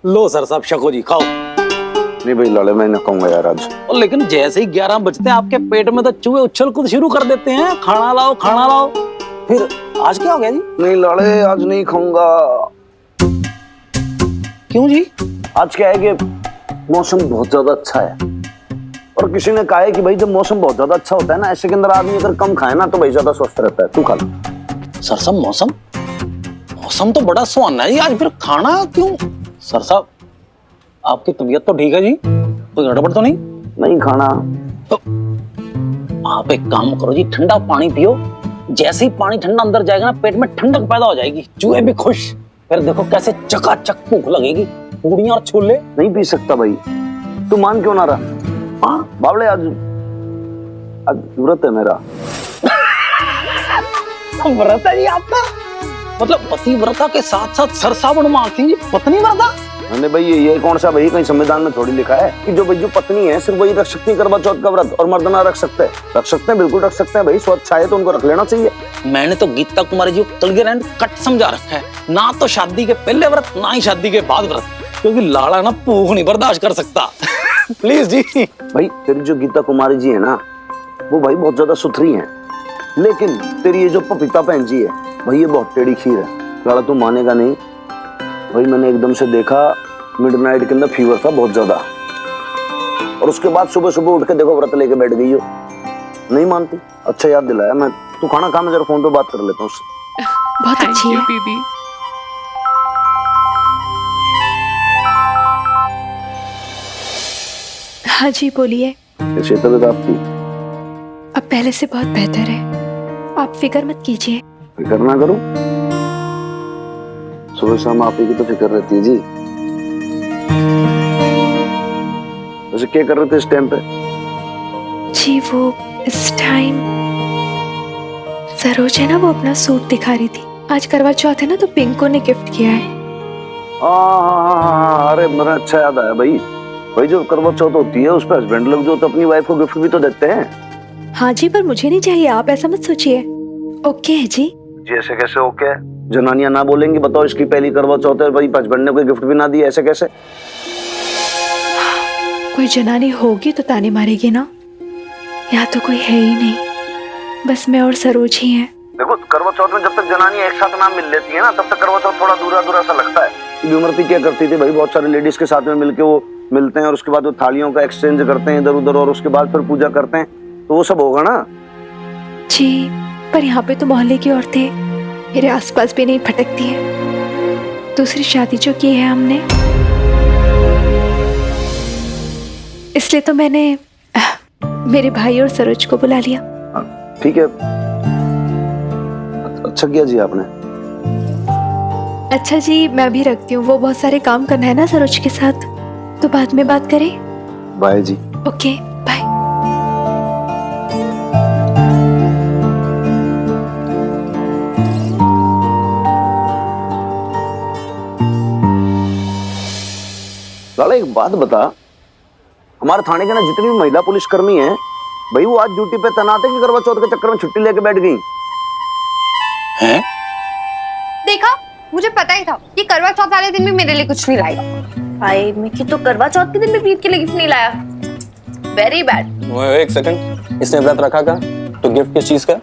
लो sir साहब शको जी खाओ। नहीं भाई लाले मैं न कहूंगा यार आज। और लेकिन जैसे ही 11 बजते हैं आपके पेट में तो चूहे उछल कूद शुरू कर देते हैं, खाना लाओ खाना लाओ। फिर आज क्या हो गया जी? नहीं लाले आज नहीं खाऊंगा। क्यों जी? आज क्या है कि मौसम बहुत ज्यादा अच्छा है और किसी ने कहा है कि भाई जब मौसम बहुत ज्यादा अच्छा होता है ना, ऐसे के अंदर आदमी अगर कम खाए ना तो भाई ज्यादा स्वस्थ रहता है। तू खा ले। सर साहब मौसम तो बड़ा सुहाना है जी आज, फिर खाना क्यों? सर साहब आपकी तबीयत तो ठीक है जी, कोई गड़बड़ तो नहीं? नहीं खाना। तो आप एक काम करो जी, ठंडा पानी पियो। जैसे ही पानी ठंडा अंदर जाएगा ना, पेट में ठंडक पैदा हो जाएगी, चूहे भी खुश। फिर देखो कैसे चकाचक भूख लगेगी, पूड़ियां और छोले। नहीं पी सकता भाई, तू मान क्यों ना रहा? हाँ बावले आज व्रत है मेरा। व्रत है जी आपका? मतलब पति व्रता के साथ साथ सरसावन मारती जी पत्नी व्रता? मैंने भाई ये कौन सा भाई कहीं संविधान में थोड़ी लिखा है कि जो भाई जो पत्नी है सिर्फ वही रख सकती है करवा चौथ का व्रत और मर्द ना रख सकते हैं बिल्कुल रख सकते हैं भाई, स्वच्छ है तो उनको रख लेना चाहिए। मैंने तो गीता कुमारी जी को क्लियर एंड कट समझा रखा है, ना तो शादी के पहले व्रत ना ही शादी के बाद व्रत, क्योंकि लाड़ा ना भूख नहीं बर्दाश्त कर सकता। प्लीज जी। भाई तेरी जो गीता कुमारी जी है ना वो भाई बहुत ज्यादा सुथरी है, लेकिन तेरी ये जो पपीता बहन जी है भाई ये बहुत टेढ़ी खीर है। लाड़ा तू मानेगा नहीं भाई, मैंने एकदम से देखा मिडनाइट के अंदर फीवर था बहुत ज्यादा और उसके बाद सुबह सुबह उठ के देखो व्रत लेके बैठ गई हो। नहीं मानती? अच्छा याद दिलाया। मैं तू खाना खा, मैं जरा फोन पे बात कर लेता हूँ उससे। बहुत अच्छी है दीदी। हाँ जी बोलिए। कैसी तबीयत आपकी? अब पहले से बहुत बेहतर है, आप फिक्र मत कीजिए। फिक्र ना करूं? सुबह शाम आप ही की तो फिक्र रहती है जी। वैसे क्या कर रहे थे इस टाइम पे? जी वो इस टाइम सरोज है ना, वो अपना सूट दिखा रही थी। आज करवा चौथ है ना तो पिंको ने गिफ्ट किया है। हाँ, अरे मेरा अच्छा याद आया भाई। भाई जो करवा चौथ होती है उस पर हस्बैंड लोग जो तो अपनी वाइफ को गिफ्ट भी तो देते हैं। हाँ जी, पर मुझे नहीं चाहिए, आप ऐसा मत सोचिए। ओके है जी। जी ऐसे कैसे ओके? जनानियां ना बोलेंगी? बताओ इसकी पहली करवा चौथ है भाई, हस्बैंड ने कोई गिफ्ट भी ना दिया, ऐसे कैसे? कोई जनानी होगी तो ताने मारेगी ना, यहाँ तो कोई है ही नहीं, बस मैं और सरोज ही हैं। देखो करवा चौथ में जब तक जनानी एक साथ ना मिल लेती है ना तब तक करवा चौथ थोड़ा दूरा सा लगता है। विमर्ती क्या करती थी भाई, बहुत सारी लेडीज के साथ में मिलके वो मिलते हैं और उसके बाद वो थालियों का एक्सचेंज करते हैं इधर उधर और उसके बाद फिर पूजा करते हैं, तो वो सब होगा ना जी। पर यहाँ पे तो मोहल्ले की औरतें मेरे आसपास भी नहीं फटकती हैं। दूसरी शादी जो की है हमने, इसलिए तो मैंने मेरे भाई और सरोज को बुला लिया। ठीक है, अच्छा किया जी आपने। अच्छा जी, मैं भी रखती हूँ, वो बहुत सारे काम करना है ना सरोज के साथ, तो बाद में बात करें। बाय जी। Okay bye. लाला एक बात बता, हमारे थाने के ना जितनी भी महिला पुलिस कर्मी हैं भाई वो आज ड्यूटी पे तैनात है कि करवा चौथ के चक्कर में छुट्टी लेके बैठ गई हैं? देखा, मुझे पता ही था कि करवा चौथ वाले दिन भी मेरे लिए कुछ नहीं लाएगा। भाई मिकी तो करवा चौथ के दिन भी प्रीत के लिए गिफ्ट नहीं लाया। Very bad. एक सेकंड, इसने व्रत रखा का तो गिफ्ट किस चीज का?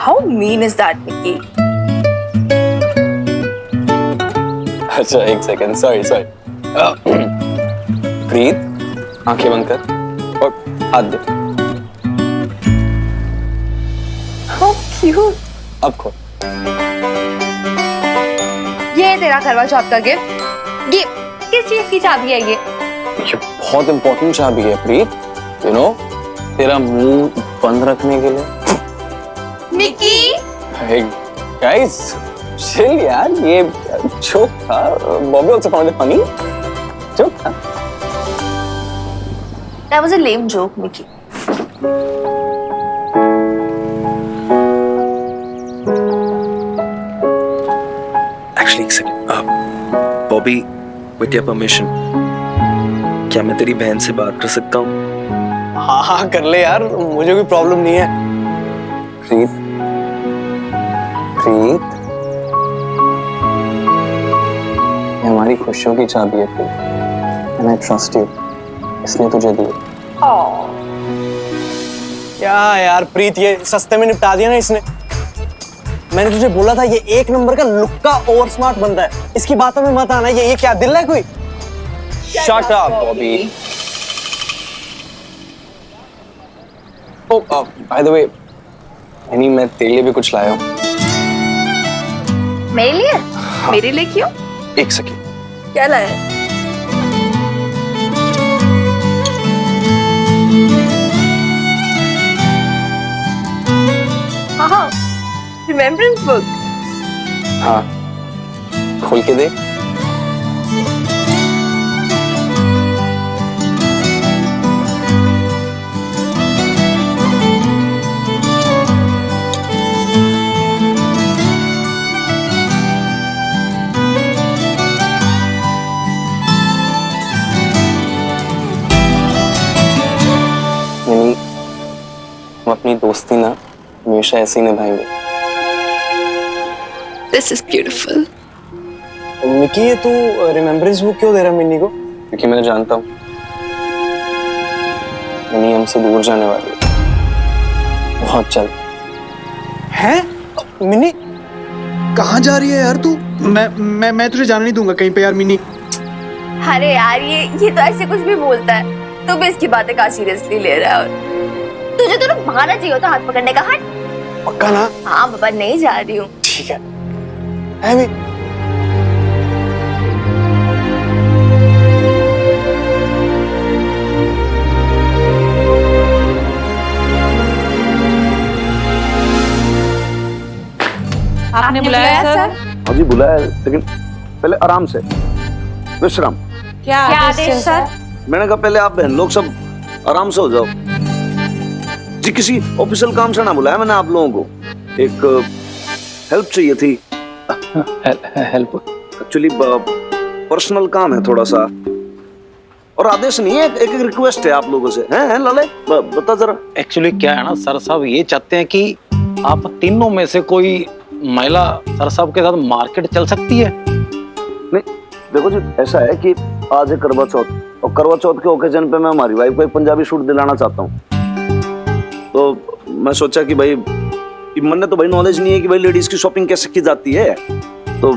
How mean is that Mickey? अच्छा एक सेकंड, सॉरी। प्रीत आंखें बंद कर और हाथ दे। How cute. अब खोल। ये तेरा करवा चौथ का गिफ्ट। ये किस चीज की चाबी है ये? बहुत इंपॉर्टेंट चाबी है प्रीत, यू नो, तेरा मुंह बंद रखने के लिए। मिकी Hey guys, chill यार, ये जोक था। Bobby also found it funny. Joke था। That was a lame joke, Mickey. Actually, एक second, Bobby, with your permission, क्या मैं तेरी बहन से बात कर सकता हूँ? हाँ कर ले यार, मुझे कोई प्रॉब्लम नहीं है। प्रीत, ये हमारी खुशियों की चाबी है प्रीत। And I trust you. इसलिए तुझे दी। क्या यार प्रीत, ये सस्ते में निपटा दिया ना इसने। मैंने तुझे बोला था ये एक नंबर का लुक्का ओवर स्मार्ट बंदा है, इसकी बातों में मत आना। ये क्या दिल है कोई? Shut up, Bobby. Oh, by the way, यानी मैं तेरे लिए भी कुछ लाया हूँ। मेरे लिए? मेरे लिए क्यों? एक सेकेंड। क्या लाया? हाँ, रिमेम्बरेंस बुक। हाँ, खोल के देख। यानी हम अपनी दोस्ती ना हमेशा ऐसे ही निभाएंगे। This is beautiful. निकी, ये तू रिमेम्बरेंस बुक क्यों दे रहा है मिन्नी को? क्योंकि मैं जानता हूँ मिनी हमसे दूर जाने वाली है बहुत जल्द। हैं? मिन्नी कहाँ जा रही है यार तू? मैं तुझे जाने नहीं दूंगा कहीं पे यार मिनी। अरे यार ये तो ऐसे कुछ भी बोलता है, तू भी इसकी बातें का सीरियसली ले रहा है। और तुझे तो बहाना चाहिए होता हाथ पकड़ने का। हट। पक्का ना? हाँ बाबा, नहीं जा रही हूँ। ठीक है। है भी? आपने बुलाया सर? हाँ जी बुलाया, लेकिन पहले आराम से, विश्राम। क्या आदेश सर? मैंने कहा पहले आप बहन लोग सब आराम से हो जाओ जी। किसी ऑफिशियल काम से ना बुलाया मैंने आप लोगों को, एक हेल्प चाहिए थी। हेल्प? एक्चुअली पर्सनल काम है थोड़ा सा, और आदेश नहीं है, एक रिक्वेस्ट है आप लोगों से। हैं लाले, बता जरा। एक्चुअली क्या है ना, सर साहब ये चाहते हैं कि आप तीनों में से कोई महिला सर साहब के साथ मार्केट चल सकती है। नहीं देखो जी, ऐसा है कि आज है करवा चौथ, और करवा चौथ के ओकेजन पे मैं हमारी वाइफ को एक पंजाबी सूट दिलाना चाहता हूँ। तो मैं सोचा कि भाई मन ने तो भाई नॉलेज नहीं है कि भाई लेडीज की शॉपिंग कैसे की जाती है, तो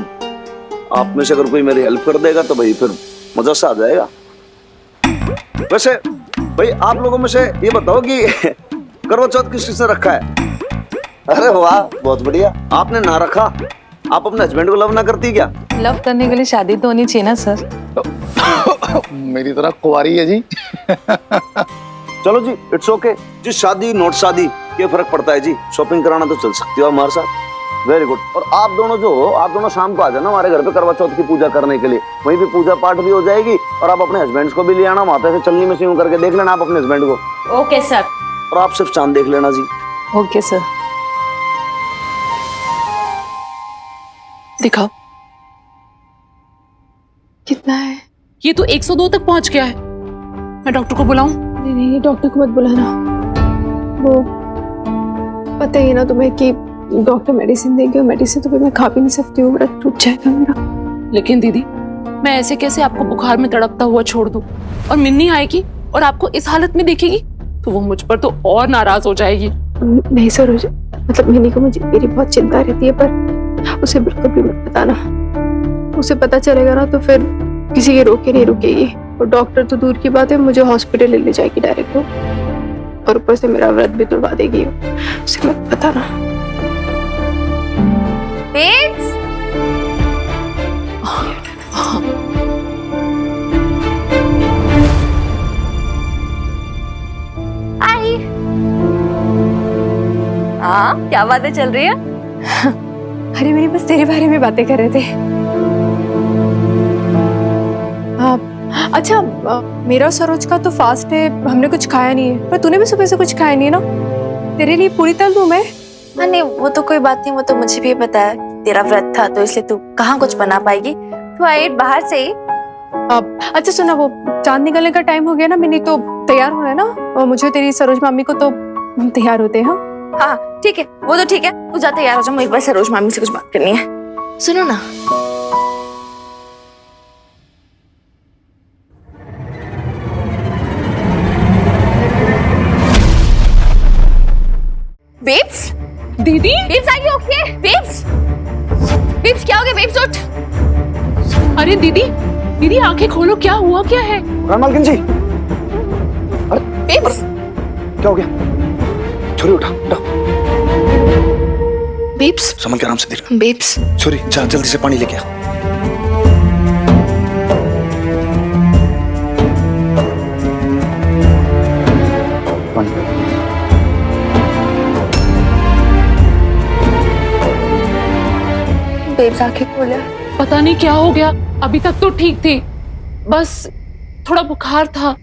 आप में से अगर कोई मेरी हेल्प कर देगा तो भाई फिर मजा सा आ जाएगा। वैसे भाई आप लोगों में से ये बताओ कि करवा चौथ किस किसने रखा है? अरे वाह, बहुत बढ़िया। आपने ना रखा? आप अपने हस्बैंड को लव ना करती क्या? लव करने के लिए शादी तो होनी चाहिए ना सर। मेरी तरह कुंवारी है जी। चलो जी, इट्स ओके जी। शादी नोट शादी क्या फर्क पड़ता है जी, शॉपिंग कराना तो चल सकती हो हमारे साथ। Very good. और आप दोनों जो हो, आप दोनों शाम को आ जाना हमारे घर पे करवा चौथ की पूजा करने के लिए। वहीं पे पूजा पाठ भी हो जाएगी, और आप अपने हस्बैंड को भी ले आना। वहां पे चलनी में से यूं करके देख लेना आप अपने हस्बैंड को। Okay sir. और आप सिर्फ चांद देख लेना जी। Okay sir. दिखाओ कितना है। ये तो 102 तक पहुंच गया है। मैं डॉक्टर को बुलाऊं? नहीं नहीं, डॉक्टर को मत बुलाना। वो पता ही ना तुम्हें कि डॉक्टर मेडिसिन देंगे, और मेडिसिन तो मैं खा भी नहीं सकती हूँ, व्रत टूट जाएगा मेरा। लेकिन दीदी, मैं ऐसे कैसे आपको बुखार में तड़पता हुआ छोड़ दूं? और मिन्नी आएगी और आपको इस हालत में देखेगी तो वो मुझ पर तो और नाराज हो जाएगी। नहीं सरोज, मतलब मिनी को मेरी बहुत चिंता रहती है, पर उसे बिल्कुल भी मत बताना। उसे पता चलेगा ना तो फिर किसी के रोके नहीं रुकेगी, और डॉक्टर तो दूर की बात है, मुझे हॉस्पिटल ले जाएगी डायरेक्ट वो, और ऊपर से मेरा व्रत भी तोड़वा देगी। उसे मत बताना। आई। हाँ, क्या बातें चल रही है? अरे मेरी बस तेरे बारे में बातें कर रहे थे। अच्छा, मेरा सरोज का तो फास्ट है, हमने कुछ खाया नहीं है, पर तूने भी सुबह से कुछ खाया नहीं है ना। तेरे लिए पूरी तल दूं मैं? नहीं, वो तो कोई बात नहीं, वो तो मुझे भी पता है तेरा व्रत था, तो इसलिए तू कहाँ कुछ बना पाएगी। तू आई बाहर से ही। अच्छा सुना, वो चांद निकलने का टाइम हो गया ना, मैंने तो तैयार होना है ना, और मुझे तेरी सरोज मामी को तो हम तैयार होते हैं। हाँ ठीक है, वो तो ठीक है, तू जा तैयार हो जा, मुझे एक बार सरोज मामी से कुछ बात करनी है। सुनो ना, अरे दीदी, दीदी आंखें खोलो, क्या हुआ, क्या है? मालकिन जी, बेब्स, क्या हो गया? छोरी उठा उठा, बेब्स, संभल के आराम से धीरे। बेब्स, छोरी जा जल्दी से पानी लेके आ। पानी। बेब्स आंखें खोले। पता नहीं क्या हो गया, अभी तक तो ठीक थी, बस थोड़ा बुखार था।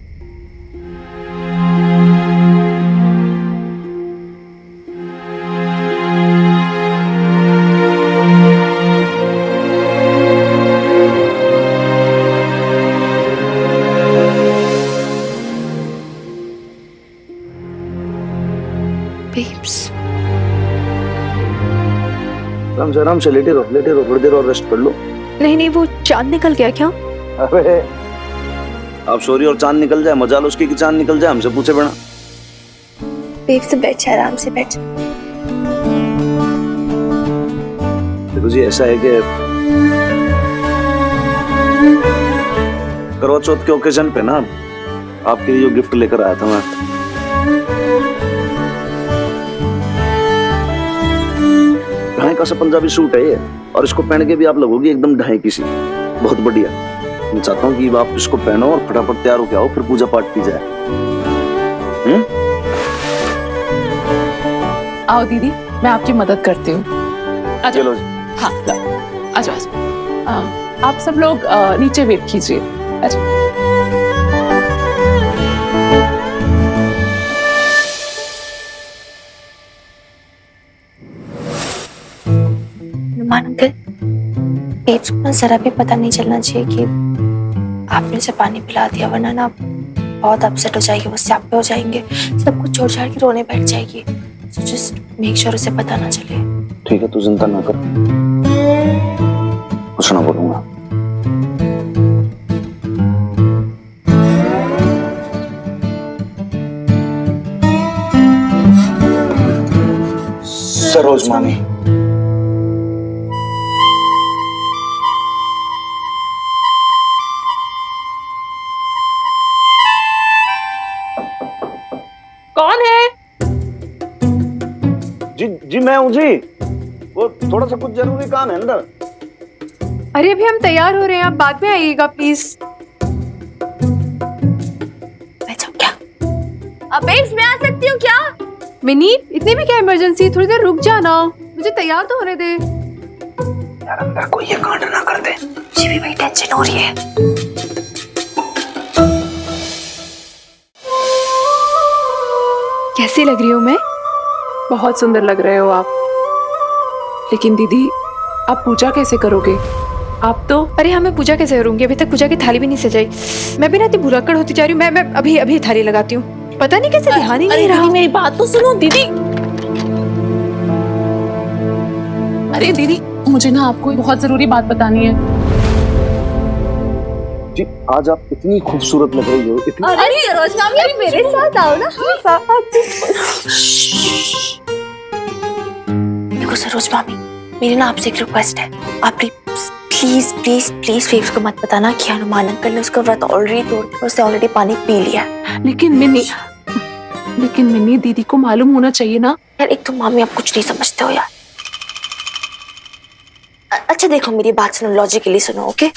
बेब्स, आराम से लेटे रहो, थोड़ी देर और रेस्ट कर लो। नहीं नहीं, वो चांद निकल गया क्या? अरे आप सोरी और चांद निकल जाए, मजा लो उसकी कि चांद निकल जाए, हमसे पूछे बिना। बेब्स बैठ जा, आराम से बैठ। देखो जी, ऐसा है कि करवा चौथ के ओकेजन पे ना आपके लिए जो गिफ्ट लेकर आया था मैं, ढाई का सा पंजाबी सूट है ये, और इसको पहन के भी आप लगोगी एकदम ढाई की सी, बहुत बढ़िया। मैं चाहता हूँ कि आप इसको पहनो और फटाफट तैयार होके आओ, फिर पूजा पाठ की जाए। आओ दीदी, मैं आपकी मदद करती हूँ। चलो जी। हाँ, आ जाओ। आप सब लोग नीचे वेट कीजिए। अच्छा, हनुमान अंकल, बेब्स को ना जरा भी पता नहीं चलना चाहिए कि आपने उसे पानी पिला दिया, वरना ना बहुत अपसेट हो जाएगी, वो स्यापे हो जाएंगे, सब कुछ छोड़ छाड़ के रोने बैठ जाएगी। सो जस्ट मेक श्योर उसे पता ना चले। ठीक है, तू चिंता ना कर, कुछ ना बोलूंगा। सरोज मामी, कौन है? जी मैं हूँ जी, वो थोड़ा सा कुछ जरूरी काम है अंदर। अरे अभी हम तैयार हो रहे हैं, आप बाद में आइएगा प्लीज। मैं जाऊँ क्या? अब बेब्स मैं आ सकती हूँ क्या? मिनी, इतनी भी क्या इमरजेंसी, थोड़ी देर रुक जाना, मुझे तैयार तो होने दे। यार अंदर कोई ये कांड ना कर दे। मुझे भी बड़ी टेंशन हो रही है। कैसी लग रही हूँ मैं? बहुत सुंदर लग रहे हो आप, लेकिन दीदी आप पूजा कैसे करोगे? आप तो अरे हाँ, मैं पूजा कैसे करूंगी, अभी तक पूजा की थाली भी नहीं सजाई। मैं भी ना इतनी भुलक्कड़ होती जा रही हूँ। मैं अभी अभी थाली लगाती हूँ, पता नहीं कैसे ध्यान ही नहीं रहा। मेरी बात तो सुनो दीदी। अरे दीदी, मुझे ना आपको बहुत जरूरी बात बतानी है। जी आज आप इतनी खूबसूरत लग रही हो, इतनी। अरे सरोज मामी, आप मेरे साथ आओ ना। देखो सरोज मामी, मेरी ना आपसे एक रिक्वेस्ट है, आप प्लीज प्लीज प्लीज बेब्स को मत बताना कि हनुमान अंकल ने उसका व्रत ऑलरेडी तोड़ दिया, उसने ऑलरेडी पानी पी लिया। लेकिन मिन्नी दीदी को मालूम होना चाहिए ना। यार एक तो मामी आप कुछ नहीं समझते हो यार। अच्छा देखो, मेरी बात सुनो, लॉजिकली सुनो, ओके?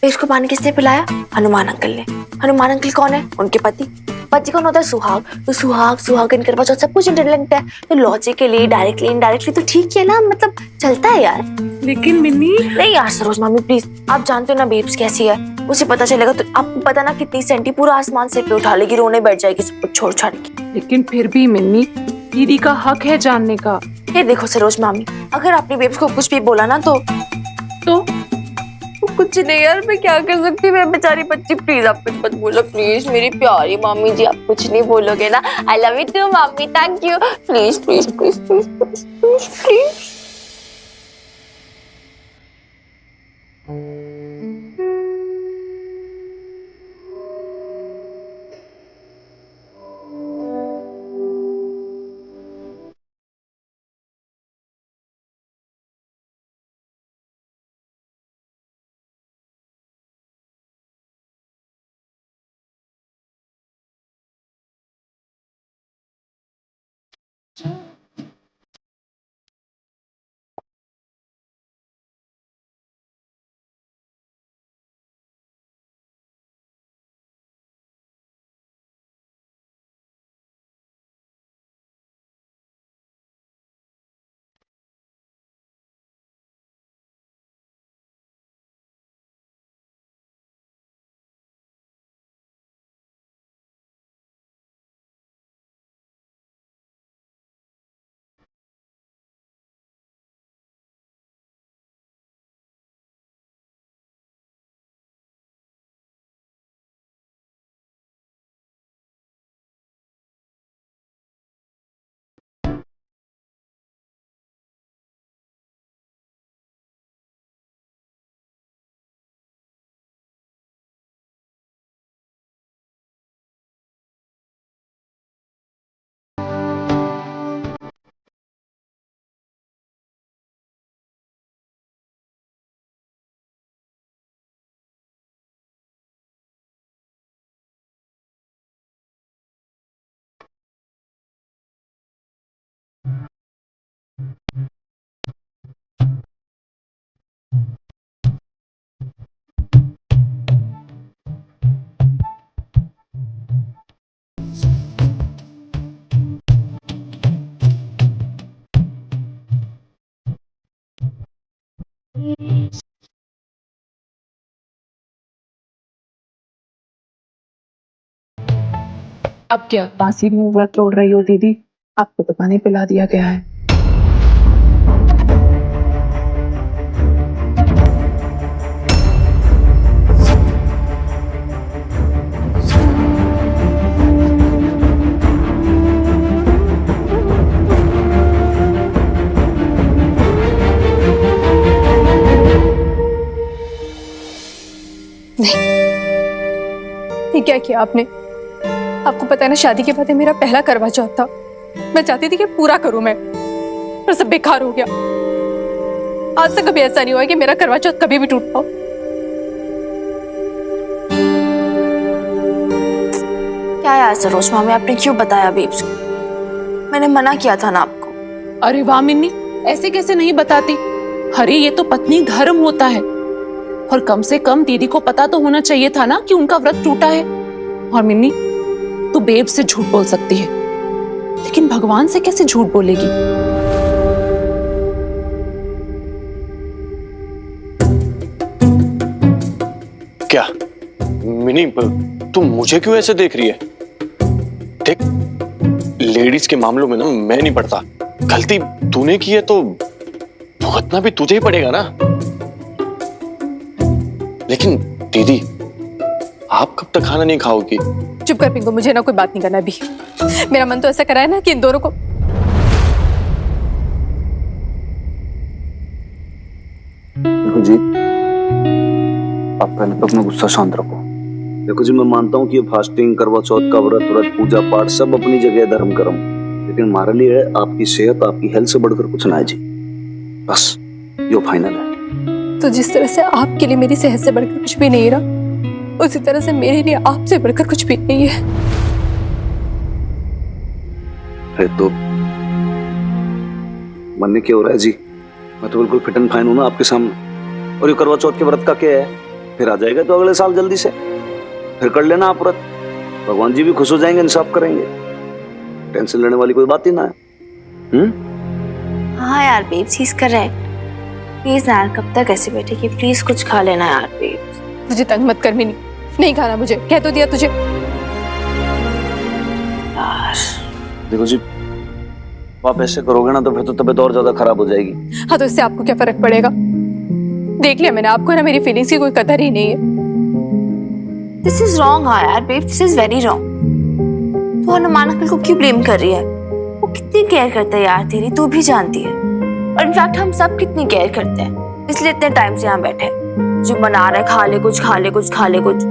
बेब्स को पानी किसने पिलाया? हनुमान अंकल ने। हनुमान अंकल कौन है? उनके पति। पति कौन होता है? सुहाग। तो सुहागन करवा चौथ सब कुछ इंटरलिंक्ड है, तो लॉजिकली डायरेक्टली इनडायरेक्टली तो ठीक है ना, मतलब चलता है यार। लेकिन मिन्नी, नहीं यार सरोज मामी प्लीज, आप जानते हो ना बेब्स कैसी है, उसे पता चलेगा तो आपको पता ना कितनी सेंटी पूरा आसमान से पे उठा लेगी, रोने बैठ जाएगी सब कुछ छोड़ छाड़ के। लेकिन फिर भी मिन्नी, दीदी का हक है जानने का। ये देखो सरोज मामी, अगर आपने बेब्स को कुछ भी बोला ना तो कुछ नहीं यार, मैं क्या कर सकती हूँ, मैं बेचारी बच्ची। प्लीज आप कुछ मत बोलो, प्लीज मेरी प्यारी मामी जी, आप कुछ नहीं बोलोगे ना? आई लव यू टू मामी, thank you. Please please please please please please. अब क्या बासी मुंह व्रत तोड़ रही हो दीदी? आपको तो पानी पिला दिया गया है। ये क्या किया आपने? आपको पता है ना, शादी के बाद ये मेरा पहला करवा चौथ था। मैं चाहती थी कि पूरा करूं मैं, पर सब बेकार हो गया। आज तक कभी ऐसा नहीं हुआ कि मेरा करवा चौथ कभी भी टूट पाओ। क्या यार सरोज मामी, आपने क्यों बताया बेब्स को? मैंने मना किया था ना आपको। अरे वाह मिन्नी, ऐसे कैसे नहीं बताती? अरे ये तो पत्नी धर्म होता है, और कम से कम दीदी को पता तो होना चाहिए था ना कि उनका व्रत टूटा है। और मिन्नी, तू बेब से झूठ बोल सकती है, लेकिन भगवान से कैसे झूठ बोलेगी? क्या मिनी, तुम मुझे क्यों ऐसे देख रही है? देख, लेडीज के मामलों में ना मैं नहीं पड़ता। गलती तूने की है तो भुगतना भी तुझे ही पड़ेगा ना। लेकिन दीदी, आप कब तक खाना नहीं खाओगी? चुप कर पिंकू, मुझे ना कोई बात नहीं करना अभी। मेरा मन तो ऐसा करा है ना कि इन दोनों को। देखो जी, आप पहले तो अपना गुस्सा शांत रखो। देखो जी, मैं मानता हूँ कि ये फास्टिंग, करवा चौथ का व्रत, पूजा पाठ सब अपनी जगह धर्म कर्म, लेकिन हमारे लिए आपकी सेहत, आपकी हेल्थ से बढ़कर कुछ ना है जी। बस यो फाइनल है। तो जिस तरह से आपके लिए मेरी सेहत से बढ़कर कुछ भी नहीं रहा, उसी तरह से मेरे लिए आपसे बढ़कर कुछ भी नहीं है। तो मन में क्या हो रहा है जी? मैं तो बिल्कुल फिट एंड फाइन हूं ना आपके सामने। और ये करवा चौथ के व्रत का क्या है? फिर आ जाएगा तो अगले साल जल्दी से, फिर कर लेना आप व्रत। भगवान जी भी खुश हो जाएंगे, इंसाफ करेंगे। टेंशन लेने वाली कोई बात ही ना है। हाँ यार babes, he is correct. Please यार, कब तक ऐसे बैठेगी? प्लीज कुछ खा लेना यार बेब्स। मुझे तंग मत कर मिनी, नहीं खाना मुझे, कह तो दिया तुझे। यार देखो जी, आप ऐसे करोगे ना तो फिर तो तबीयत और ज्यादा खराब हो जाएगी। हाँ, तो इससे आपको क्या फर्क पड़ेगा? देख लिया मैंने, आपको ना मेरी फीलिंग्स की कोई कदर ही नहीं है। This is wrong. हाँ यार babes, this is very wrong. तू हनुमान अंकल को क्यों ब्लेम कर रही है? वो कितनी केयर करते हैं यार तेरी, तू भी जानती है। और इनफैक्ट हम सब कितनी केयर करते हैं, इसलिए इतने टाइम से यहाँ बैठे जो मना रहे, खा ले कुछ, खा ले कुछ, खा ले कुछ।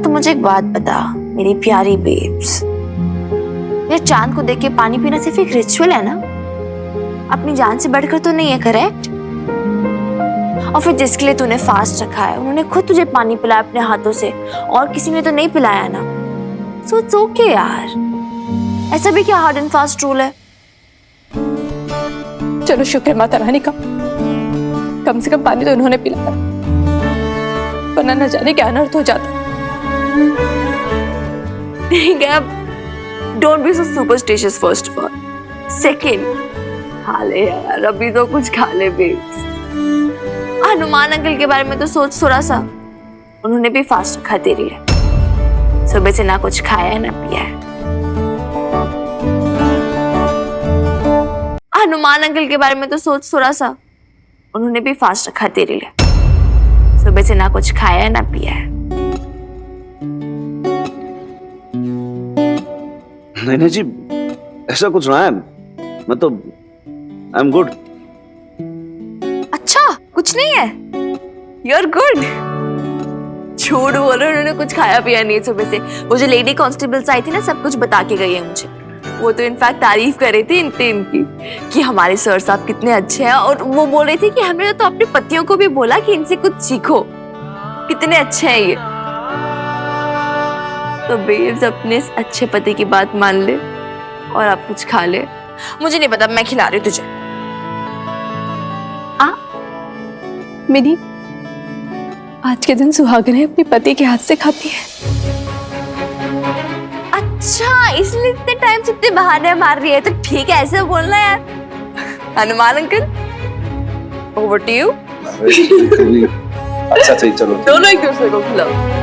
तो मुझे एक बात बता मेरी प्यारी बेब्स, ये चांद को देख के पानी पीना सिर्फ एक रिचुअल है ना? अपनी जान से बढ़कर तो नहीं है, करेक्ट? और फिर जिसके लिए तूने फास्ट रखा है, उन्होंने खुद तुझे पानी पिलाया अपने हाथों से, और किसी ने तो नहीं पिलाया ना। सो इट्स ओके यार। ऐसा भी क्या हार्ड एंड फास्ट रूल है? चलो शुक्र है माता रानी का, कम से कम पानी तो उन्होंने पिलाया, वरना न जाने क्या अनर्थ हो जाता। ठीक है, don't be so superstitious first of all. Second, खा ले यार, अभी तो कुछ खा ले बेब्स। हनुमान अंकल के बारे में तो सोच थोड़ा सा, उन्होंने भी फास्ट रखा तेरे लिए, सुबह से ना कुछ खाया है ना पिया है। हनुमान अंकल के बारे में तो सोच थोड़ा सा, उन्होंने भी फास्ट रखा तेरे लिए, सुबह से ना कुछ खाया है ना पिया है। नहीं जी, ऐसा कुछ ना है, मैं तो आई एम गुड। अच्छा, कुछ नहीं है, यू आर गुड। झूठ बोल रहे, उन्होंने कुछ खाया पिया नहीं है सुबह से। वो जो लेडी कांस्टेबल्स आई थी ना, सब कुछ बता के गई है मुझे। वो तो इनफैक्ट तारीफ कर रही थी इनकी कि हमारे सर साहब कितने अच्छे हैं, और वो बोल रही थी कि हमने तो अपनी पतियों को भी बोला कि इनसे कुछ सीखो, कितने अच्छे हैं ये। तो बेब्स, अपने इस अच्छे पति की बात मान ले और आप कुछ खा ले। मुझे नहीं पता, मैं खिला रही हूँ तुझे। मिनी, आज के दिन सुहागन है अपने पति के हाथ से खाती है। अच्छा, इसलिए इतने टाइम से इतने बहाने मार रही है। तो ठीक है, ऐसे बोलना यार। Hanuman uncle, over to you. अच्छा चलो, दोनों एक दूसरे को खिलाओ।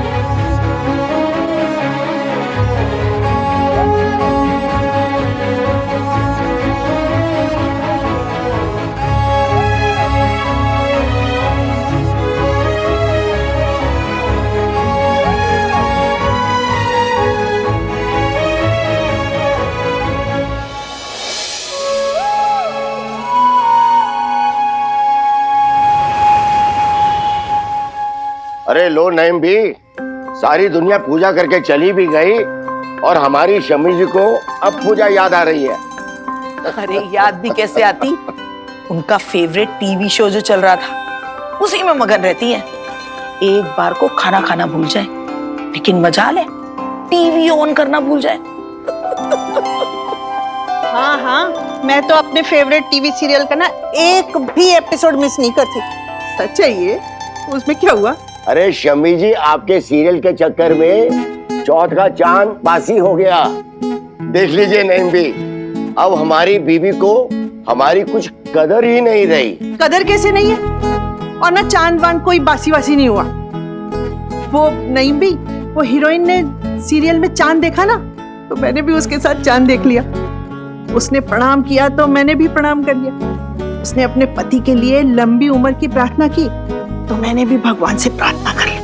अरे लो नईम भी, सारी दुनिया पूजा करके चली भी गई और हमारी शम्मी जी को अब पूजा याद आ रही है। अरे याद भी कैसे आती, उनका फेवरेट टीवी शो जो चल रहा था उसी में मगन रहती है। एक बार को खाना खाना भूल जाए, लेकिन मजा ले टीवी ऑन करना भूल जाए। हाँ हाँ, मैं तो अपने फेवरेट टीवी सीरियल का ना एक भी एपिसोड मिस नहीं करती। सच है ये, उसमें क्या हुआ? अरे शम्मी जी, आपके सीरियल के चक्कर में चौथ का चांद बासी हो गया। देख लीजिए नईम भी, अब हमारी बीवी को हमारी कुछ कदर ही नहीं रही। कदर कैसे नहीं है? और ना चांद वांद कोई बासी वासी नहीं हुआ। वो नईम भी, वो हीरोइन ने सीरियल में चांद देखा ना, तो मैंने भी उसके साथ चांद देख लिया। उसने प्रणाम किया तो मैंने भी प्रणाम कर लिया। उसने अपने पति के लिए लंबी उम्र की प्रार्थना की तो मैंने भी भगवान से प्रार्थना कर ली,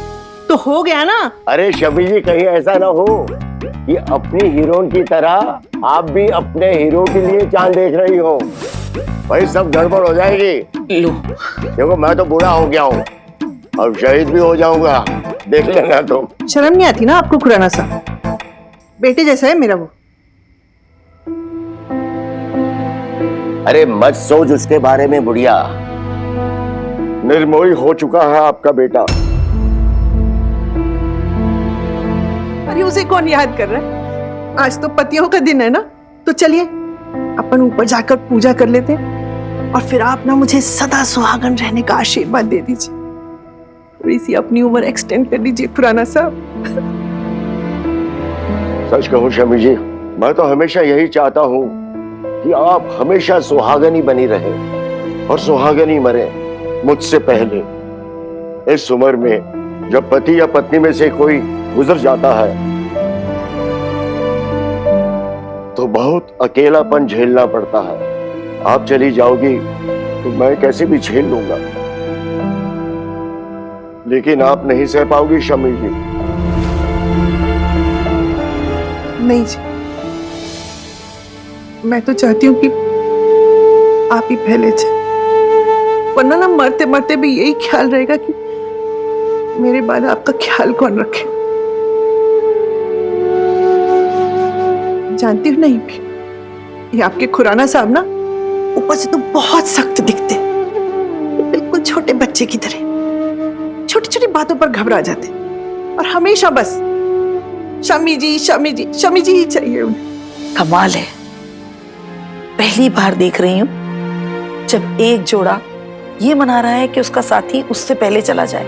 तो हो गया ना। अरे शम्मी जी, कहीं ऐसा ना हो कि अपनी हीरोइन की तरह आप भी अपने हीरो के लिए चांद देख रही हो, भाई सब गड़बड़ हो जाएगी। लो देखो, मैं तो बूढ़ा हो गया हूँ, अब शहीद भी हो जाऊंगा, देख लेना तुम। शर्म नहीं आती ना आपको खुराना सा? बेटे जैसा है मेरा वो। अरे मत सोच उसके बारे में बुढ़िया, निर्मोही हो चुका है आपका बेटा। अरे उसे कौन याद कर रहा है? आज तो पतियों का दिन है ना, तो चलिए अपन ऊपर जाकर पूजा कर लेते हैं, और फिर आप ना मुझे सदा सुहागन रहने का आशीर्वाद दे दीजिए। थोड़ी सी अपनी उम्र एक्सटेंड कर लीजिए खुराना साहब। सच कहूं शम्मी जी, मैं तो हमेशा यही चाहता हूँ कि आप हमेशा सुहागनी बनी रहे और सुहागनी मरे मुझसे पहले। इस उम्र में जब पति या पत्नी में से कोई गुजर जाता है तो बहुत अकेलापन झेलना पड़ता है। आप चली जाओगी तो मैं कैसे भी झेल लूंगा, लेकिन आप नहीं सह पाओगी शम्मी जी। नहीं जी, मैं तो चाहती हूँ कि आप ही पहले जाए, वरना ना मरते मरते भी यही ख्याल रहेगा कि मेरे बाद आपका ख्याल कौन रखे। जानती हूँ नहीं भी, ये आपके खुराना साहब ना ऊपर से तो बहुत सख्त दिखते, बिल्कुल छोटे बच्चे की तरह, छोटी छोटी बातों पर घबरा जाते, और हमेशा बस शम्मी जी शम्मी जी शम्मी जी ही चाहिए उन्हें। कमाल है, पहली बार देख रही हूँ जब एक जोड़ा ये मना रहा है कि उसका साथी उससे पहले चला जाए।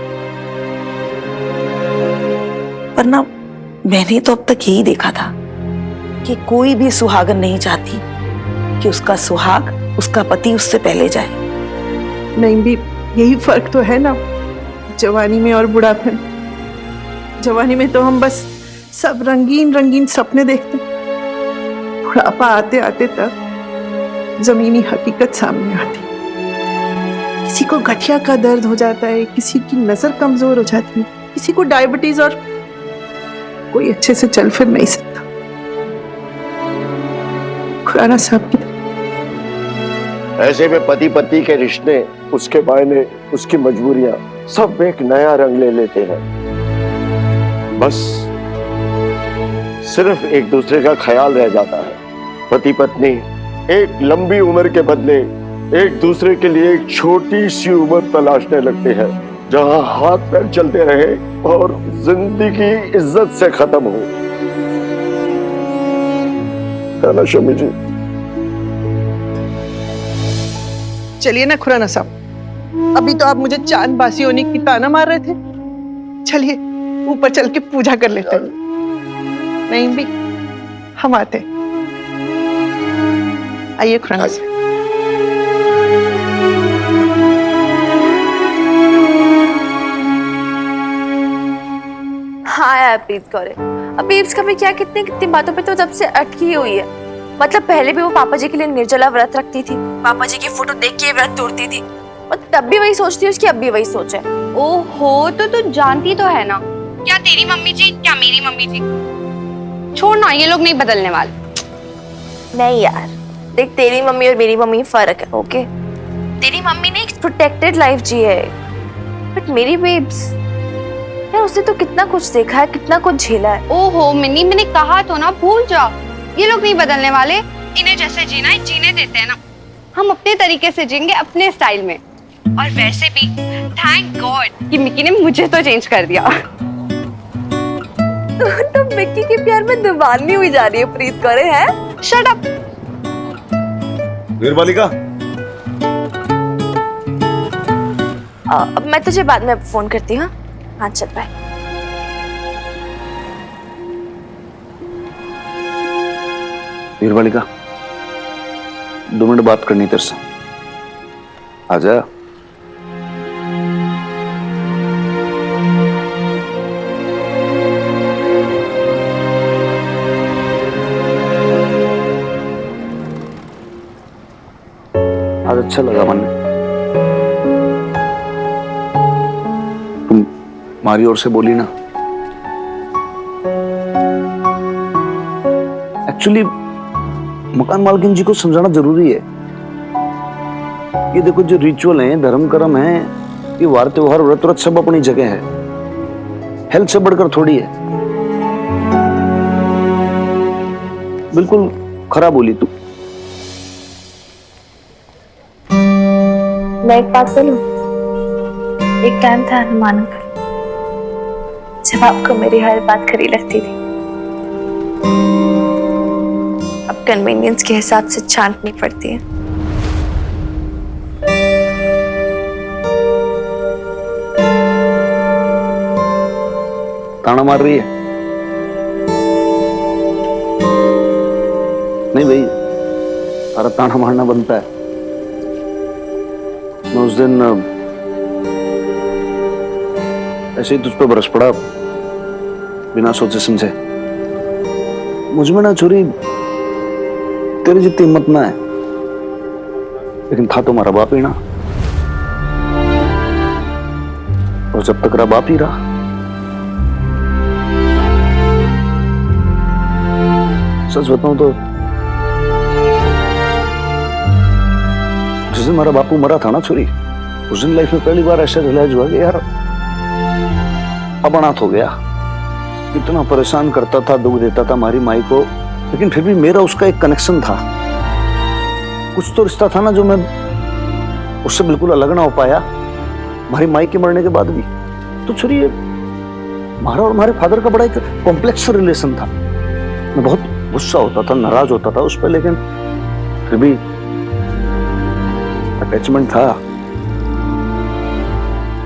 वरना मैंने तो अब तक यही देखा था कि कोई भी सुहागन नहीं चाहती कि उसका सुहाग, उसका पति उससे पहले जाए। नहीं भी, यही फर्क तो है ना जवानी में और बुढ़ापे में। जवानी में तो हम बस सब रंगीन रंगीन सपने देखते, बुढ़ापा आते आते तक जमीनी हकीकत सामने आती। किसी को गठिया का दर्द हो जाता है, किसी की नजर कमजोर हो जाती है, किसी को डायबिटीज, और कोई अच्छे से चल फिर नहीं सकता। खुराना साहब की ऐसे में पति पत्नी के रिश्ते, उसके मायने, उसकी मजबूरियां सब एक नया रंग ले लेते हैं। बस सिर्फ एक दूसरे का ख्याल रह जाता है। पति पत्नी एक लंबी उम्र के बदले एक दूसरे के लिए एक छोटी सी उम्र तलाशने लगते हैं, जहां हाथ पैर चलते रहे और जिंदगी इज्जत से खत्म हो। है ना शमी जी? चलिए ना खुराना साहब, अभी तो आप मुझे चांद बासी होने की ताना मार रहे थे। चलिए ऊपर चल के पूजा कर लेते हैं। नहीं भी, हम आते हैं। आइए खुराना साहब। हाँ यार प्रीत कौरे, अब बीब्स का भी क्या, कितनी कितनी बातों पे तो तब से अटकी हुई है। मतलब पहले भी वो पापा जी के लिए निर्जला व्रत रखती थी, पापा जी की फोटो देख के व्रत तोड़ती थी, और तब भी वही सोचती है, उसकी अब भी वही सोच है। ओहो, तो तू जानती तो है ना, क्या तेरी मम्मी जी क्या मेरी मम्मी जी। छोड़ ना, ये लोग नहीं बदलने वाले। नहीं यार देख, तेरी मम्मी और मेरी मम्मी फर्क है, ओके? तेरी मम्मी ने एक प्रोटेक्टेड लाइफ जी है, बट मेरी बेब्स यार, उसने तो कितना कुछ देखा है, कितना कुछ झेला है। ओहो मिन्नी, मैंने कहा तो ना, भूल जाओ, ये लोग नहीं बदलने वाले। इन्हें जैसे जीना है जीने देते हैं ना, हम अपने तरीके से जीएंगे, अपने स्टाइल में। और वैसे भी थैंक गॉड कि मिक्की ने मुझे तो चेंज कर दिया। तो मिक्की के प्यार में दीवानी हुई जा रही है प्रीत कौरे, है? Shut up. वीरबालिका, अब मैं तुझे बाद में फोन करती हूँ। हाँ चल बाय। वीरबालिका, 2 मिनट बात करनी तेरे से, आजा। आज अच्छा लगा मन, तुम हमारी ओर से बोली ना। एक्चुअली मकान मालकिन जी को समझाना जरूरी है। ये देखो, जो रिचुअल है, धर्म कर्म है, ये वार त्योहार व्रत व्रत सब अपनी जगह है, हेल्थ से बढ़कर थोड़ी है। बिल्कुल खराब बोली तू। मैं एक बात बोलूं, एक टाइम था हनुमान अंकल, जब आपको मेरी हर बात खरी लगती थी। अब कन्वीनियंस के हिसाब से छांटनी पड़ती है। ताना मार रही है? नहीं भाई, सारा ताना मारना बनता है। मैं उस दिन ऐसे ही तुझ पे बरस पड़ा, बिना सोचे समझे। मुझ में ना छोरी तेरी जितनी हिम्मत ना है, लेकिन था तो हमारा बाप ही ना, और जब तक रहा बाप ही रहा। सच बताऊं तो जिस दिन हमारा बापू मरा था ना छोरी, उस दिन लाइफ में पहली बार ऐसा रियलाइज हुआ कि यार अब अनाथ हो गया। इतना परेशान करता था, दुख देता था हमारी माई को, लेकिन फिर भी मेरा उसका एक कनेक्शन था, कुछ तो रिश्ता था ना, जो मैं उससे बिल्कुल अलग ना हो पाया हमारी माई के मरने के बाद भी। तो छोरी हमारा और हमारे फादर का बड़ा एक कॉम्प्लेक्स रिलेशन था। मैं बहुत गुस्सा होता था, नाराज होता था उस पर, लेकिन फिर भी अटैचमेंट था,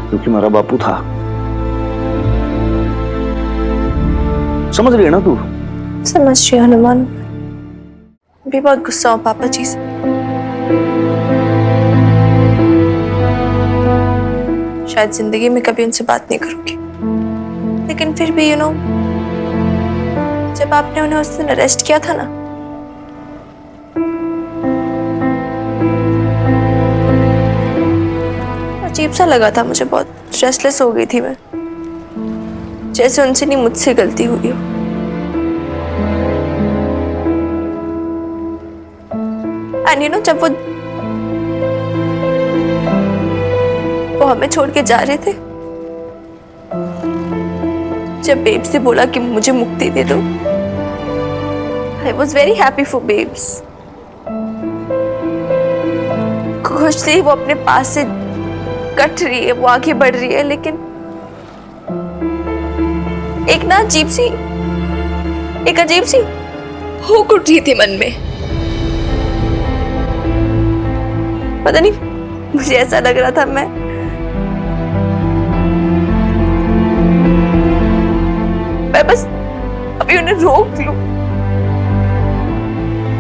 क्योंकि मेरा बापू था। समझ रही है ना तू? समझ रही हूँ हनुमान। भी बहुत गुस्सा हूँ पापा जी से। शायद जिंदगी में कभी उनसे बात नहीं करूंगी, लेकिन फिर भी यू नो, जब आपने उन्हें उस दिन अरेस्ट किया था ना, अजीब सा लगा था मुझे, बहुत रेस्टलेस हो गई थी मैं, जैसे उनसे नहीं मुझसे गलती हुई हो। एंड यू नो, जब वो हमें छोड़ के जा रहे थे, जब बेब्स ने बोला कि मुझे मुक्ति दे दो, I was very happy for babes. खुश थी वो अपने पास से कट रही है, वो आगे बढ़ रही है, लेकिन एक ना अजीब सी हुक उठ रही थी मन में। पता नहीं, मुझे ऐसा लग रहा था मैं बस अभी उन्हें रोक लूं,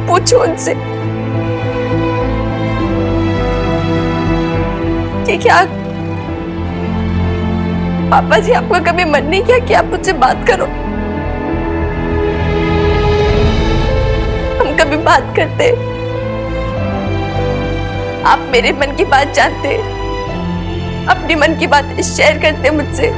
पूछूं उनसे कि क्या पापा जी आपका कभी मन नहीं किया कि आप मुझसे बात करो? हम कभी बात करते, आप मेरे मन की बात जानते, अपनी मन की बात शेयर करते मुझसे।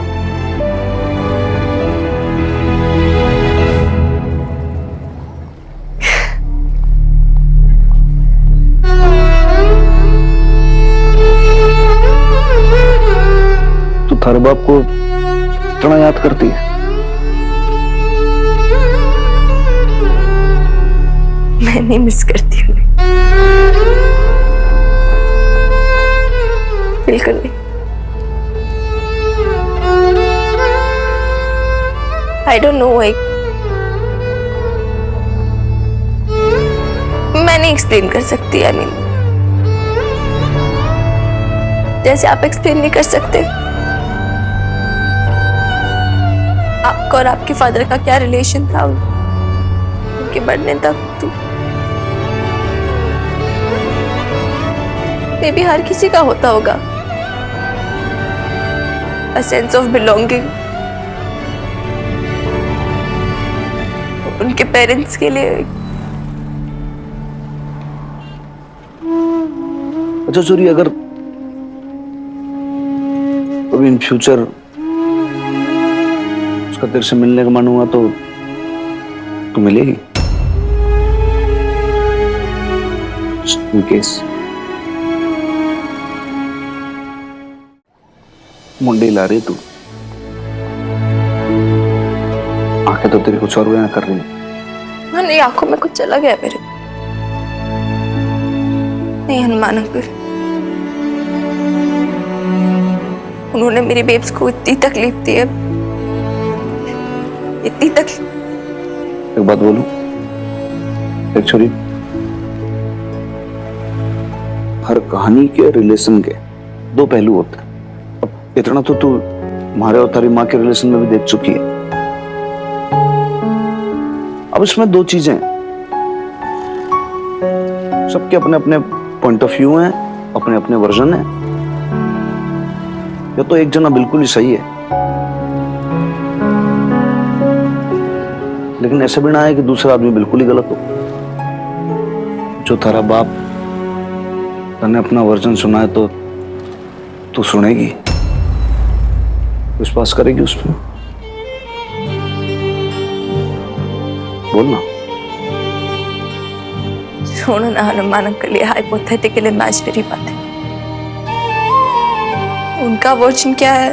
तू थारे बाप को इतना याद करती है? मैं नहीं मिस करती हूँ, बिल्कुल नहीं। आई डोंट नो, मैं नहीं एक्सप्लेन कर सकती। आई मीन, जैसे आप एक्सप्लेन नहीं कर सकते आपका और आपके फादर का क्या रिलेशन था उनके बढ़ने तक। तो मे भी हर किसी का होता होगा a sense of belonging उनके पेरेंट्स के लिए। अच्छा सूरी, अगर कभी इन फ्यूचर उसका तेरे से मिलने का मन हुआ तो तू मिलेगी? In case मुंडी ला रही तू, आंखें तो तेरी कुछ और बयां कर रही है। मेरी आंखों में कुछ चला गया मेरे। नहीं हनुमान अंकल, उन्होंने मेरी बेब्स को इतनी तकलीफ दी है, इतनी तकलीफ। एक बात बोलूं, एक छोरी, हर कहानी के रिलेशन के दो पहलू होते हैं। अब इतना तो तू हमारे और तारी माँ के रिलेशन में भी देख चुकी है। अब इसमें दो चीजें हैं, सबके अपने अपने पॉइंट ऑफ व्यू हैं, अपने अपने वर्जन हैं। या तो एक जना बिल्कुल ही सही है, लेकिन ऐसा भी ना है कि दूसरा आदमी बिल्कुल ही गलत हो। जो थारा बाप तने अपना वर्जन सुना है तो तू सुनेगी, विश्वास करेगी उस पर? बोलना। छोड़ो ना हनुमान अंकल, ये हाइपोथेटिकल इमेजिनरी बात है। उनका वर्जन क्या है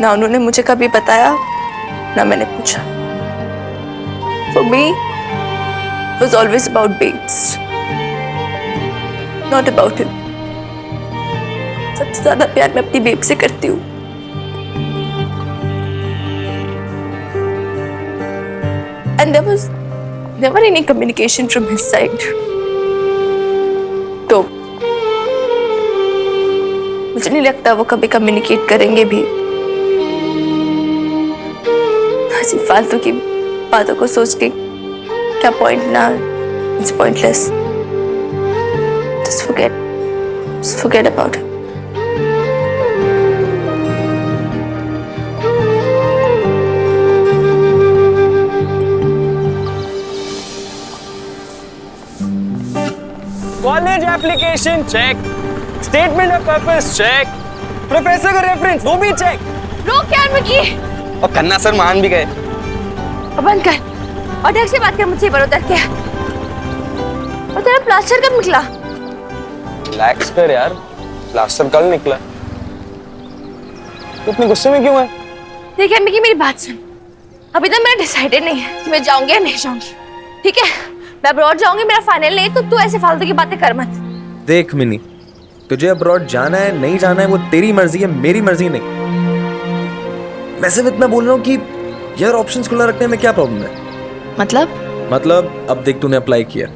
ना उन्होंने मुझे कभी बताया, ना मैंने पूछा। For me, it was always about babes, not about him. सबसे ज्यादा प्यार मैं अपनी बेब से करती हूँ। And there was never any communication from his side. तो मुझे नहीं लगता वो कभी कम्युनिकेट करेंगे भी। ऐसी फालतू की बातों को सोच के क्या पॉइंट ना, it's pointless. Just forget about it. College application check, statement of purpose check, professor का रेफरेंस वो भी चेक। रोक यार मिकी। और खन्ना सर मान भी गए। अब बंद कर और ढंग से बात कर मुझसे। बरोतर क्या? और तेरा प्लास्टर कब निकला? रिलैक्स कर यार, प्लास्टर कल निकला। तू इतने गुस्से में क्यों है? देख यार मिकी, मेरी बात सुन। अभी तक मैंने डिसाइडेड नहीं है कि मैं जाऊंगी या नहीं जाऊंगी। ठीक है, मैं अब्रॉड जाऊंगी, मेरा फाइनल नहीं। तो तू ऐसे फालतू की बातें कर मत। देख मिनी, तुझे अब्रॉड जाना है नहीं जाना है वो तेरी मर्जी है, मेरी मर्जी नहीं। मैं सिर्फ इतना बोल रहा हूँ कि यार ऑप्शंस खुला रखने में क्या प्रॉब्लम है? मतलब अब देख, तूने अप्लाई किया,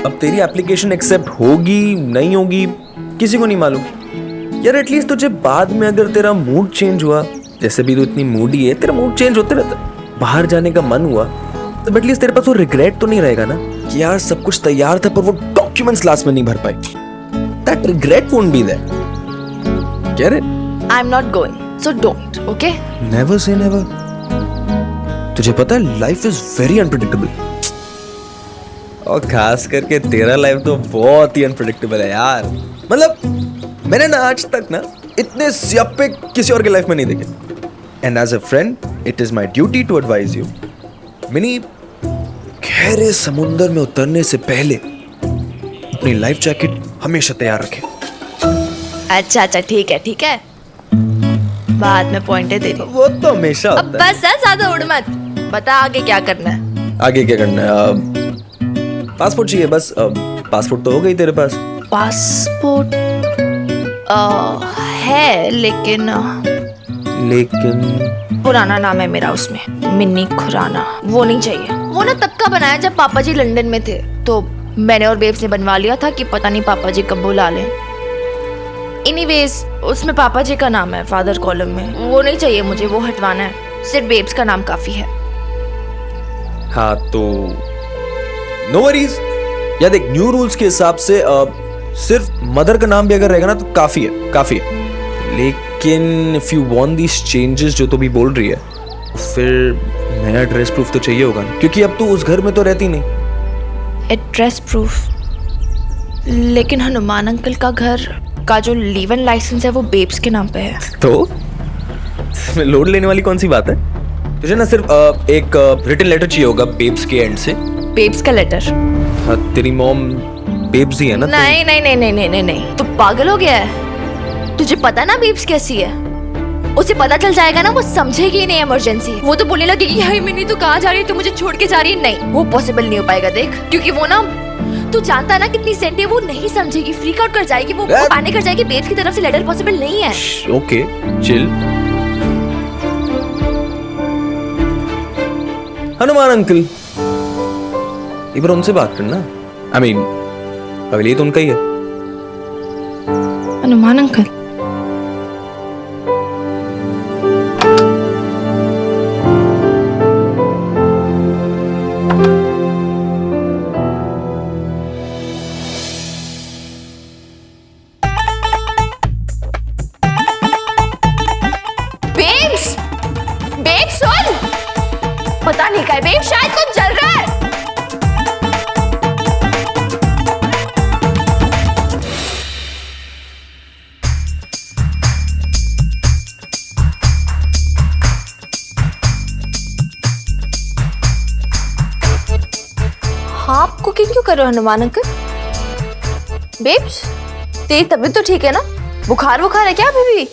अब तेरी एप्लीकेशन एक्सेप्ट होगी नहीं होगी किसी को नहीं मालूम। यार एटलीस्ट तुझे बाद में अगर तेरा मूड चेंज हुआ, जैसे भी तू इतनी मूडी है, तेरा मूड चेंज होते रहता, बाहर जाने का मन हुआ, तो एटलीस्ट तेरे पास वो रिग्रेट तो नहीं रहेगा ना कि यार सब कुछ तैयार था पर वो डॉक्यूमेंट्स लास्ट में नहीं भर पाई। That regret won't be there. Get it? I am not going, so don't. Okay? Never say never. तुझे पता है लाइफ इज वेरी अनप्रेडिक्टेबल, और खास करके तेरा लाइफ तो बहुत ही अनप्रेडिक्टेबल है यार। मतलब मैंने ना आज तक ना इतने स्यापे किसी और के लाइफ में नहीं देखे। And as a friend it is my duty to advise you Mini, गहरे समुंदर में उतरने से पहले अपनी लाइफ जैकेट हमेशा तैयार रखें। अच्छा अच्छा, ठीक है। बाद में पॉइंटें दे दी। वो तो हमेशा अब होता है। बस है, ज्यादा उड़ मत। बता आगे क्या करना है? आगे क्या करना है? पासपोर्ट चाहिए बस। पासपोर्ट तो हो गई तेरे पास? पासपोर्ट है, लेकिन पुराना नाम है मेरा उसमें, मिन्नी खुराना। वो नहीं चाहिए। वो ना तब का बनाया जब पापा जी लंदन में थे, तो मैंने और बेब्स ने बनवा लिया था कि पता नहीं पापा जी कब बुला लें। एनीवेज उसमें पापा जी का नाम है फादर कॉलम में। वो नहीं चाहिए मुझे, वो हटवाना है। सिर्फ बेब्स का नाम काफी है। हाँ तो नो वरीज। या देख, न्यू रूल्स के हिसाब से सिर्फ मदर का नाम भी अगर रहेगा ना तो काफी है। लेकिन if you want these changes जो तो भी बोल रही है, फिर नया एड्रेस प्रूफ तो चाहिए होगा ना, क्योंकि अब तू उस घर में तो रहती नहीं। Address proof? लेकिन हनुमान अंकल का घर का जो लीव इन लाइसेंस है वो बेब्स के नाम पे है। तो इसमें लोड लेने वाली कौन सी बात है? तुझे ना सिर्फ एक रिटन लेटर चाहिए होगा बेब्स के एंड से। बेब्स का लेटर? हाँ, तेरी मॉम बेब्स ही है ना? नहीं। तू पागल हो गया है? तुझे पता ना बेब्स कैसी है? उसे पता चल जाएगा ना, वो समझेगी ही नहीं इमरजेंसी। वो तो बोलने लगेगी हाय मिन्नी तू कहाँ जा रही है, तू मुझे छोड़ के जा रही है। नहीं, वो पॉसिबल नहीं हो पाएगा। देख, क्योंकि वो ना, तू जानता है ना कितनी सेंटी है, वो नहीं समझेगी, फ्रीक आउट कर जाएगी, वो पैनिक कर जाएगी। बेब्स की तरफ से लेटर पॉसिबल नहीं है। Okay chill. हनुमान अंकल, एक बार उनसे बात करना। आई मीन पहले तो उनका ही है। हनुमान अंकल? बेब्स सुन, पता नहीं क्या बेब्स, शायद कुछ जल रहा है। आप कुकिंग क्यों कर रहे हो हनुमान अंकल? बेब्स, तेरी तबीयत तो ठीक है ना? बुखार है क्या अभी भी?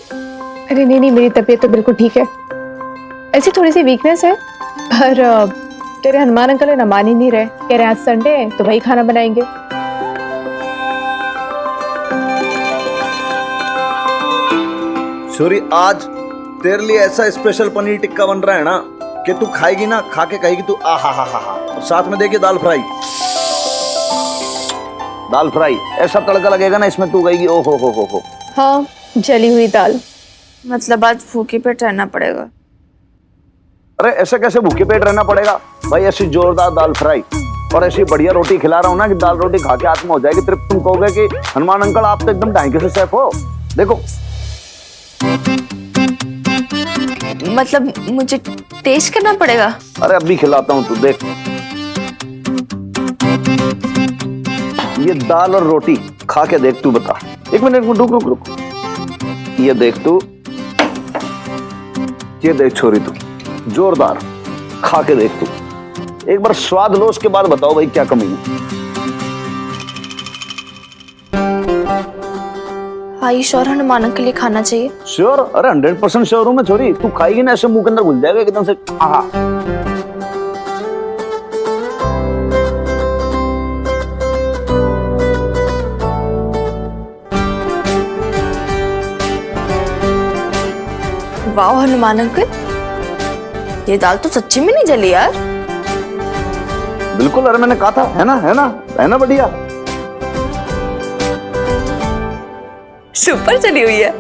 अरे नहीं, मेरी तबीयत तो बिल्कुल ठीक है। ऐसी थोड़ी सी वीकनेस है, पर तेरे हनुमान अंकल है ना, मान ही नहीं रहे। कह रहे आज संडे है तो वही खाना बनाएंगे। सूरी, आज तेरे लिए ऐसा स्पेशल पनीर टिक्का बन रहा है ना कि तू खाएगी ना, खा के कहेगी तू आ हा। और साथ में देखिए दाल फ्राई। दाल फ्राई ऐसा तड़का लगेगा ना इसमें, तू कहेगी ओ हो। हाँ, जली हुई दाल। मतलब आज भूखे पेट रहना पड़ेगा। अरे ऐसे कैसे भूखे पेट रहना पड़ेगा भाई, ऐसी जोरदार दाल फ्राई और ऐसी बढ़िया रोटी खिला रहा हूँ ना कि दाल रोटी खा के आत्मा हो जाएगी तृप्त। तुम कहोगे कि हनुमान अंकल आप तो एकदम ढाई से शेफ हो। देखो मतलब मुझे टेस्ट करना पड़ेगा। अरे अभी खिलाता हूँ, तू देख। ये दाल और रोटी खा के देख, तू बता। एक मिनट रुक। ये देख तू, ये देख छोरी, तू जोरदार खा के देख तू। एक बार स्वाद लो, उसके बाद बताओ भाई क्या कमी है। भाई श्योर हनुमान अंकल के लिए खाना चाहिए? श्योर, अरे 100% श्योर हूं मैं छोरी। तू खाएगी ना ऐसे मुंह के अंदर घुल जाएगा एकदम से। आहा। वाह हनुमान अंकल, ये दाल तो सच्ची में नहीं जली यार। बिल्कुल, अरे मैंने कहा था, है ना बढ़िया। सुपर चली हुई है।